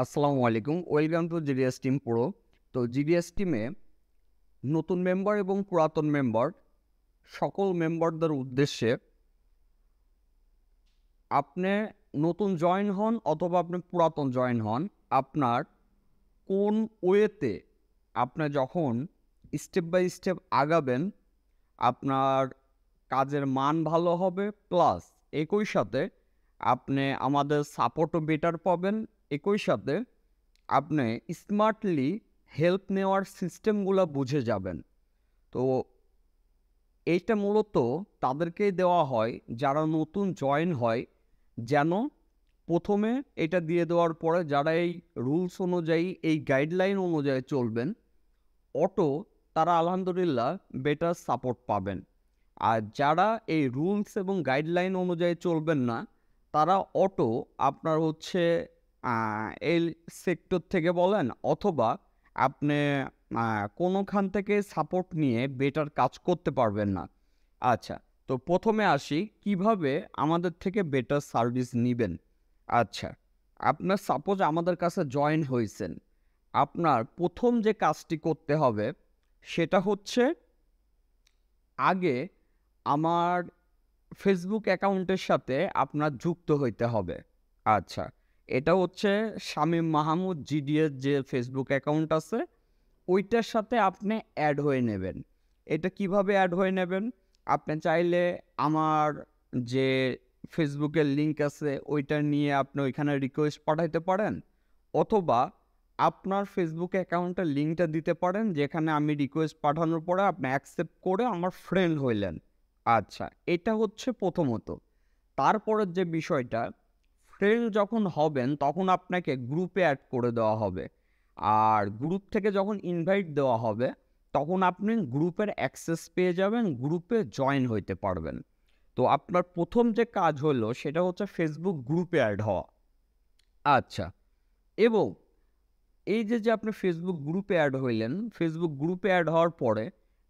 আসসালামু আলাইকুম। Welcome to GDS TM Pro। তো GDS টিমে নতুন মেম্বার এবং পুরাতন মেম্বার সকল মেম্বারদের উদ্দেশ্যে আপনি নতুন জয়েন হন অথবা আপনি পুরাতন জয়েন হন, আপনার কোন ওয়েতে আপনি যখন স্টেপ বাই স্টেপ আগাবেন আপনার কাজের মান ভালো হবে, প্লাস একই সাথে আপনি আমাদের সাপোর্টও বেটার পাবেন। একই সাথে আপনি স্মার্টলি হেল্প নেওয়ার সিস্টেমগুলো বুঝে যাবেন। তো এইটা মূলত তাদেরকেই দেওয়া হয় যারা নতুন জয়েন হয়, যেন প্রথমে এটা দিয়ে দেওয়ার পরে যারা এই রুলস অনুযায়ী এই গাইডলাইন অনুযায়ী চলবেন, অটো তারা আলহামদুলিল্লাহ বেটার সাপোর্ট পাবেন। আর যারা এই রুলস এবং গাইডলাইন অনুযায়ী চলবেন না, তারা অটো আপনার হচ্ছে এই সেক্টর থেকে বলেন অথবা আপনি কোনোখান থেকে সাপোর্ট নিয়ে বেটার কাজ করতে পারবেন না। আচ্ছা, তো প্রথমে আসি কিভাবে আমাদের থেকে বেটার সার্ভিস নিবেন। আচ্ছা, আপনার সাপোজ আমাদের কাছে জয়েন হয়েছেন, আপনার প্রথম যে কাজটি করতে হবে সেটা হচ্ছে আগে আমার ফেসবুক অ্যাকাউন্টের সাথে আপনার যুক্ত হইতে হবে। আচ্ছা, এটা হচ্ছে শামীম মাহমুদ GDS যে ফেসবুক অ্যাকাউন্ট আছে ওইটার সাথে আপনি অ্যাড হয়ে নেবেন। এটা কিভাবে অ্যাড হয়ে নেবেন? আপনি চাইলে আমার যে ফেসবুকের লিঙ্ক আছে ওইটা নিয়ে আপনি ওইখানে রিকোয়েস্ট পাঠাইতে পারেন, অথবা আপনার ফেসবুক অ্যাকাউন্টের লিঙ্কটা দিতে পারেন যেখানে আমি রিকোয়েস্ট পাঠানোর পরে আপনি অ্যাকসেপ্ট করে আমার ফ্রেন্ড হইলেন। আচ্ছা, এটা হচ্ছে প্রথমত। তারপরের যে বিষয়টা, ফ্রেন্ড যখন হবেন তখন আপনাকে গ্রুপে অ্যাড করে দেওয়া হবে। আর গ্রুপ থেকে যখন ইনভাইট দেওয়া হবে তখন আপনি গ্রুপের অ্যাক্সেস পেয়ে যাবেন, গ্রুপে জয়েন হইতে পারবেন। তো আপনার প্রথম যে কাজ হলো সেটা হচ্ছে ফেসবুক গ্রুপে অ্যাড হওয়া। আচ্ছা, এবং এই যে আপনি ফেসবুক গ্রুপে অ্যাড হইলেন, ফেসবুক গ্রুপে অ্যাড হওয়ার পরে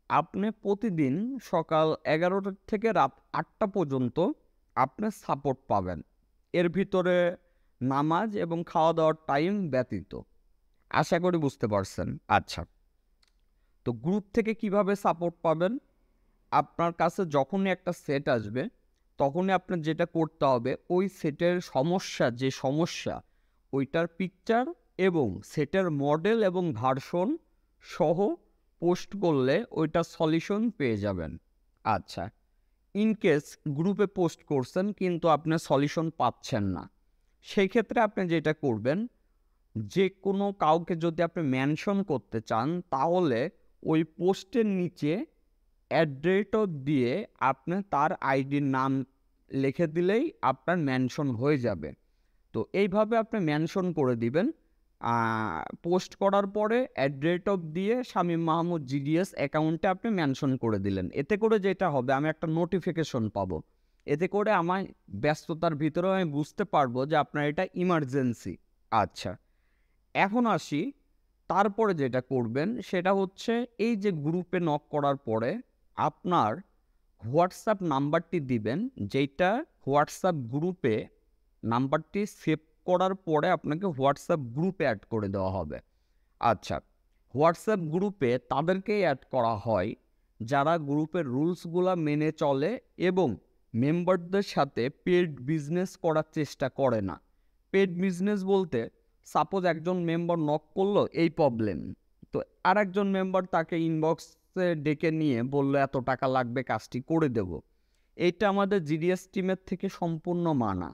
আপনি প্রতিদিন সকাল 11টা থেকে রাত 8টা পর্যন্ত আপনি সাপোর্ট পাবেন। এর ভিতরে নামাজ এবং খাওয়া দাওয়ার টাইম ব্যতীত। আশা করি বুঝতে পারছেন। আচ্ছা, তো গ্রুপ থেকে কিভাবে সাপোর্ট পাবেন? আপনার কাছে যখনই একটা সেট আসবে তখনই আপনার যেটা করতে হবে ওই সেটের যে সমস্যা ওইটার পিকচার এবং সেটের মডেল এবং ভার্সন সহ পোস্ট করলে ওইটার সলিউশন পেয়ে যাবেন। আচ্ছা, ইনকেস গ্রুপে পোস্ট করছেন কিন্তু আপনি সলিউশন পাচ্ছেন না, সেই ক্ষেত্রে আপনি যেটা করবেন, যে কোনো কাউকে যদি আপনি মেনশন করতে চান তাহলে ওই পোস্টের নিচে অ্যাড্রেস দিয়ে আপনি তার আইডির নাম লিখে দিলেই আপনার মেনশন হয়ে যাবে। তো এইভাবে আপনি মেনশন করে দিবেন। পোস্ট করার পরে অ্যাড্রেস দিয়ে শামীম মাহমুদ GDS অ্যাকাউন্টে আপনি মেনশন করে দিলেন। এতে করে যেটা হবে, আমি একটা নোটিফিকেশন পাবো। এতে করে আমার ব্যস্ততার ভিতরেও আমি বুঝতে পারবো যে আপনার এটা ইমার্জেন্সি। আচ্ছা, এখন আসি, তারপরে যেটা করবেন সেটা হচ্ছে এই যে গ্রুপে নক করার পরে আপনার হোয়াটসঅ্যাপ নাম্বারটি দিবেন, যেটা হোয়াটসঅ্যাপ গ্রুপে নাম্বারটি সেভ করার পরে আপনাকে হোয়াটসঅ্যাপ গ্রুপে অ্যাড করে দেওয়া হবে। আচ্ছা, হোয়াটসঅ্যাপ গ্রুপে তাদেরকেই অ্যাড করা হয় যারা গ্রুপের রুলসগুলো মেনে চলে এবং মেম্বারদের সাথে পেড বিজনেস করার চেষ্টা করে না। পেড বিজনেস বলতে, সাপোজ একজন মেম্বার নক করলো এই প্রবলেম, তো আর একজন মেম্বার তাকে ইনবক্সে ডেকে নিয়ে বললো এত টাকা লাগবে, কাজটি করে দেব। এইটা আমাদের GDS টিমের থেকে সম্পূর্ণ মানা।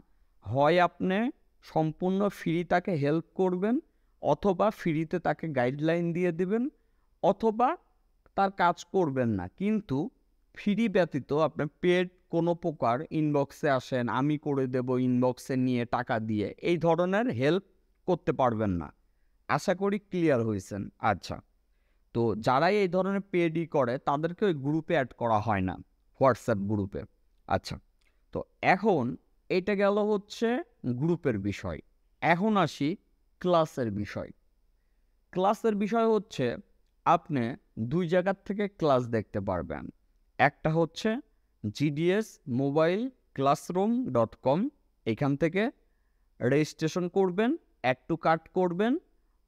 হয় আপনি সম্পূর্ণ ফ্রি তাকে হেল্প করবেন, অথবা ফ্রিতে তাকে গাইডলাইন দিয়ে দিবেন, অথবা তার কাজ করবেন না, কিন্তু ফ্রি ব্যতীত আপনি পেড কোনো প্রকার ইনবক্সে আসেন আমি করে দেব ইনবক্সে নিয়ে টাকা দিয়ে এই ধরনের হেল্প করতে পারবেন না। আশা করি ক্লিয়ার হয়েছেন। আচ্ছা, তো যারাই এই ধরনের পেডই করে তাদেরকে ওই গ্রুপে অ্যাড করা হয় না, হোয়াটসঅ্যাপ গ্রুপে। আচ্ছা, তো এখন এটা গেল হচ্ছে গ্রুপের বিষয়। এখন আসি ক্লাসের বিষয়। ক্লাসের বিষয় হচ্ছে আপনি দুই জায়গার থেকে ক্লাস দেখতে পারবেন। একটা হচ্ছে GDS মোবাইল ক্লাসরুম.com, এখান থেকে রেজিস্ট্রেশন করবেন অ্যাড টু কার্ট করবেন,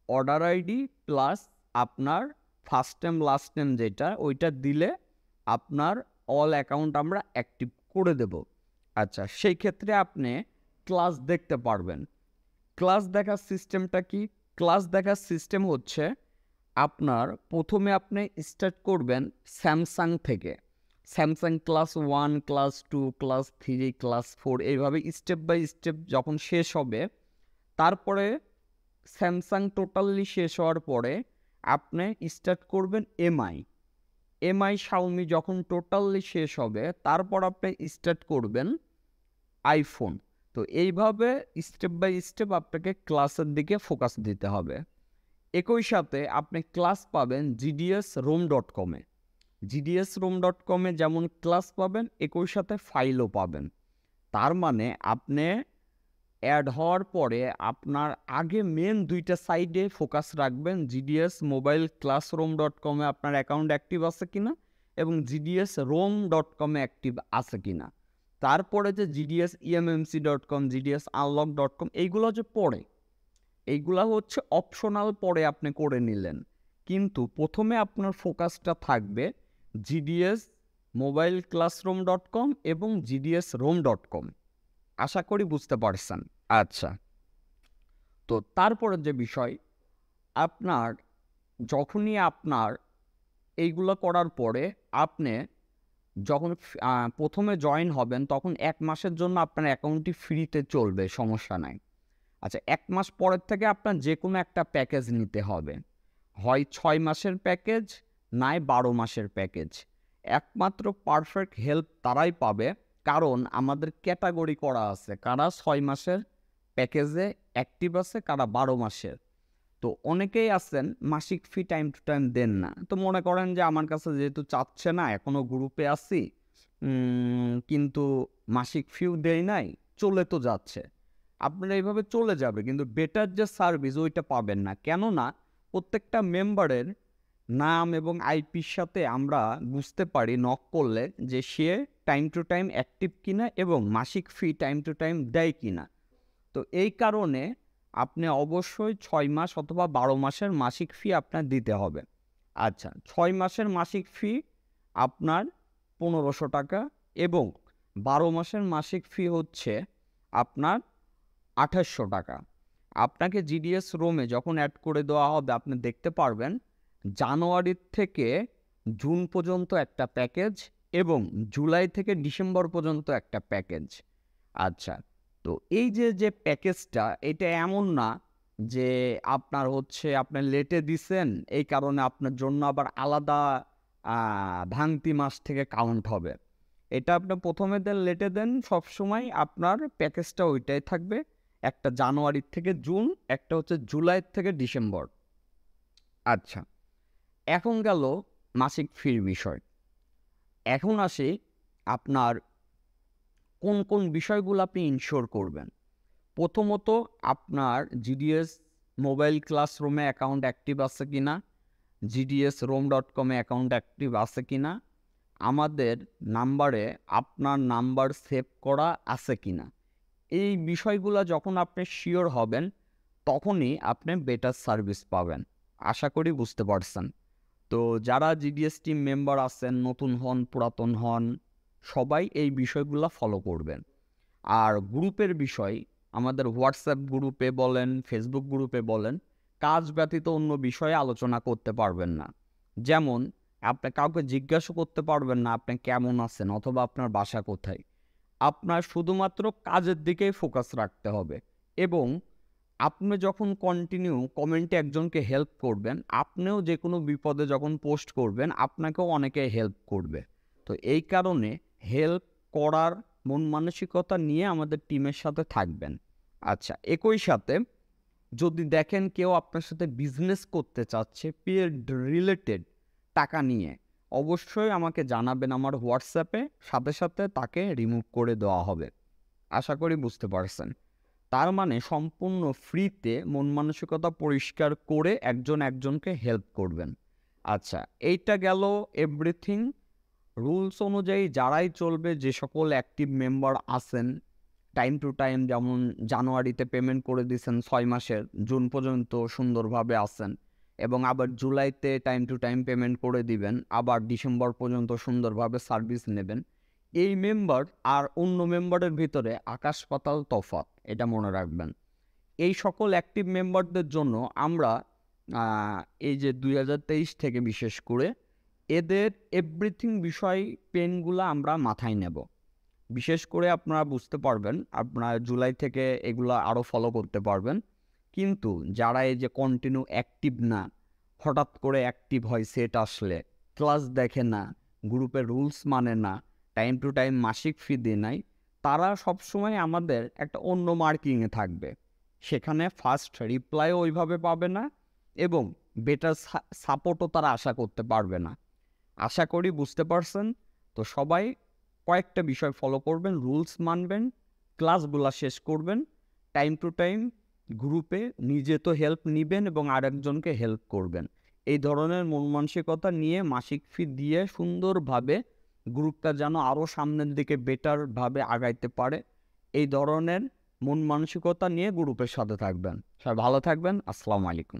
অর্ডার আইডি প্লাস আপনার ফার্স্ট নেম লাস্ট নেম যেটা ওইটা দিলে আপনার অল অ্যাকাউন্ট আমরা অ্যাক্টিভ করে দেব। আচ্ছা, সেই ক্ষেত্রে আপনি ক্লাস দেখতে পারবেন। ক্লাস দেখার সিস্টেমটা কি? ক্লাস দেখার সিস্টেম হচ্ছে আপনার প্রথমে আপনি স্টার্ট করবেন স্যামসাং থেকে। Samsung class 1, class 2, class 3, class 4 এইভাবে স্টেপ বাই স্টেপ যখন শেষ হবে, তারপরে স্যামসাং টোটালি শেষ হওয়ার পরে আপনি স্টার্ট করবেন এমআই শাওমি যখন টোটালি শেষ হবে তারপর আপনি স্টার্ট করবেন আইফোন। তো এইভাবে স্টেপ বাই স্টেপ আপনাকে ক্লাসের দিকে ফোকাস দিতে হবে। একই সাথে আপনি ক্লাস পাবেন gdsrom.com-এ। gdsrom.com-এ যেমন ক্লাস পাবেন একই সাথে ফাইলও পাবেন। তার মানে আপনি অ্যাড হওয়ার পরে আপনার আগে মেন দুইটা সাইডে ফোকাস রাখবেন, GDS মোবাইল ক্লাসরুম.com-এ আপনার অ্যাকাউন্ট অ্যাক্টিভ আছে কিনা এবং GDSrom.com-এ অ্যাক্টিভ আছে কিনা। তারপরে যে GDSEMMC.com, GDSunlock.com এইগুলো যে পড়ে, এইগুলা হচ্ছে অপশনাল, পরে আপনি করে নিলেন, কিন্তু প্রথমে আপনার ফোকাসটা থাকবে GDS মোবাইল ক্লাসরুম.com এবং GDSrom.com। আশা করি বুঝতে পারছেন। আচ্ছা, তো তারপরে যে বিষয়, আপনার যখনই আপনার এইগুলো করার পরে আপনি যখন প্রথমে জয়েন হবেন তখন 1 মাসের জন্য আপনার অ্যাকাউন্টটি ফ্রিতে চলবে, সমস্যা নাই। আচ্ছা, 1 মাস পরের থেকে আপনার যে কোনো একটা প্যাকেজ নিতে হবে, হয় 6 মাসের প্যাকেজ নয় 12 মাসের প্যাকেজ। একমাত্র পারফেক্ট হেল্প তারাই পাবে, কারণ আমাদের ক্যাটাগরি করা আছে, কারা 6 মাসের প্যাকেজে অ্যাক্টিভ আছে, কারা 12 মাসের। তো অনেকেই আছেন মাসিক ফি টাইম টু টাইম দেন না, তো মনে করেন যে আমার কাছে যেহেতু চাচ্ছে না, এখনও গ্রুপে আছি কিন্তু মাসিক ফিও দেয় নাই, চলে তো যাচ্ছে। আপনারা এইভাবে চলে যাবে, কিন্তু বেটার যে সার্ভিস ওইটা পাবেন না। কেননা প্রত্যেকটা মেম্বারের নাম এবং আইপির সাথে আমরা বুঝতে পারি নক করলে যে সে টাইম টু টাইম অ্যাক্টিভ কিনা এবং মাসিক ফি টাইম টু টাইম দেয় কিনা। তো এই কারণে আপনি অবশ্যই 6 মাস অথবা 12 মাসের মাসিক ফি আপনার দিতে হবে। আচ্ছা, 6 মাসের মাসিক ফি আপনার 1500 টাকা এবং 12 মাসের মাসিক ফি হচ্ছে আপনার 2800 টাকা। আপনাকে GDS রোমে যখন অ্যাড করে দেওয়া হবে আপনি দেখতে পারবেন জানুয়ারির থেকে জুন পর্যন্ত একটা প্যাকেজ এবং জুলাই থেকে ডিসেম্বর পর্যন্ত একটা প্যাকেজ। আচ্ছা, তো এই যে প্যাকেজটা, এটা এমন না যে আপনার হচ্ছে আপনার লেটে দিছেন এই কারণে আপনার জন্য আবার আলাদা ভাঙতি মাস থেকে কাউন্ট হবে। এটা আপনি প্রথমে দেন, লেটে দেন, সবসময় আপনার প্যাকেজটা ওইটাই থাকবে। একটা জানুয়ারির থেকে জুন, একটা হচ্ছে জুলাই থেকে ডিসেম্বর। আচ্ছা, এখন গেল মাসিক ফির বিষয়। এখন আসি আপনার কোন কোন বিষয়গুলো আপনি ইনশিওর করবেন। প্রথমত আপনার GDS মোবাইল ক্লাসরুমে অ্যাকাউন্ট অ্যাক্টিভ আছে কিনা, GDSrom.com-এ অ্যাকাউন্ট অ্যাক্টিভ আছে কিনা, আমাদের নাম্বারে আপনার নাম্বার সেভ করা আছে কিনা। এই বিষয়গুলো যখন আপনি শিওর হবেন তখনই আপনি বেটার সার্ভিস পাবেন। আশা করি বুঝতে পারছেন। তো যারা GDS টিম মেম্বার আছেন, নতুন হন পুরাতন হন, সবাই এই বিষয়গুলো ফলো করবেন। আর গ্রুপের বিষয়, আমাদের হোয়াটসঅ্যাপ গ্রুপে বলেন, ফেসবুক গ্রুপে বলেন, কাজ ব্যতীত অন্য বিষয়ে আলোচনা করতে পারবেন না। যেমন আপনি কাউকে জিজ্ঞাসা করতে পারবেন না আপনি কেমন আছেন অথবা আপনার বাসা কোথায়। আপনার শুধুমাত্র কাজের দিকেই ফোকাস রাখতে হবে এবং আপনি যখন কন্টিনিউ কমেন্টে একজনকে হেল্প করবেন, আপনিও যে কোনো বিপদে যখন পোস্ট করবেন আপনাকেও অনেকে হেল্প করবে। তো এই কারণে হেল্প করার মন মানসিকতা নিয়ে আমাদের টিমের সাথে থাকবেন। আচ্ছা, একই সাথে যদি দেখেন কেউ আপনার সাথে বিজনেস করতে চাচ্ছে পেড রিলেটেড টাকা নিয়ে, অবশ্যই আমাকে জানাবেন আমার হোয়াটসঅ্যাপে, সাথে সাথে তাকে রিমুভ করে দেওয়া হবে। আশা করি বুঝতে পারছেন। তার মানে সম্পূর্ণ ফ্রিতে মন মানসিকতা পরিষ্কার করে একজন একজনকে হেল্প করবেন। আচ্ছা, এইটা গেল এভরিথিং। রুলস অনুযায়ী যারাই চলবে, যে সকল অ্যাক্টিভ মেম্বার আছেন টাইম টু টাইম, যেমন জানুয়ারিতে পেমেন্ট করে দিয়েছেন 6 মাসের, জুন পর্যন্ত সুন্দরভাবে আছেন, এবং আবার জুলাইতে টাইম টু টাইম পেমেন্ট করে দিবেন, আবার ডিসেম্বর পর্যন্ত সুন্দরভাবে সার্ভিস নেবেন। এই মেম্বার আর অন্য মেম্বারের ভিতরে আকাশ পাতাল তফাৎ, এটা মনে রাখবেন। এই সকল অ্যাক্টিভ মেম্বারদের জন্য আমরা এই যে 2023 থেকে বিশেষ করে এদের এভরিথিং বিষয় পেনগুলো আমরা মাথায় নেব। বিশেষ করে আপনারা বুঝতে পারবেন, আপনারা জুলাই থেকে এগুলো আরও ফলো করতে পারবেন। কিন্তু যারা এই যে কন্টিনিউ অ্যাক্টিভ না, হঠাৎ করে অ্যাক্টিভ হয় সেট আসলে, ক্লাস দেখে না, গ্রুপের রুলস মানে না, টাইম টু টাইম মাসিক ফি দিয়ে নাই, তারা সবসময় আমাদের একটা অন্য মার্কিংয়ে থাকবে। সেখানে ফার্স্ট রিপ্লাইও ওইভাবে পাবে না এবং বেটার সাপোর্টও তারা আশা করতে পারবে না। আশা করি বুঝতে পারছেন। তো সবাই কয়েকটা বিষয় ফলো করবেন, রুলস মানবেন, ক্লাসগুলা শেষ করবেন, টাইম টু টাইম গ্রুপে নিজে তো হেল্প নিবেন এবং আরেকজনকে হেল্প করবেন। এই ধরনের মন মানসিকতা নিয়ে মাসিক ফি দিয়ে সুন্দরভাবে গ্রুপটা যেন আরও সামনের দিকে বেটারভাবে আগাইতে পারে, এই ধরনের মন মানসিকতা নিয়ে গ্রুপের সাথে থাকবেন। সবাই ভালো থাকবেন। আসসালামু আলাইকুম।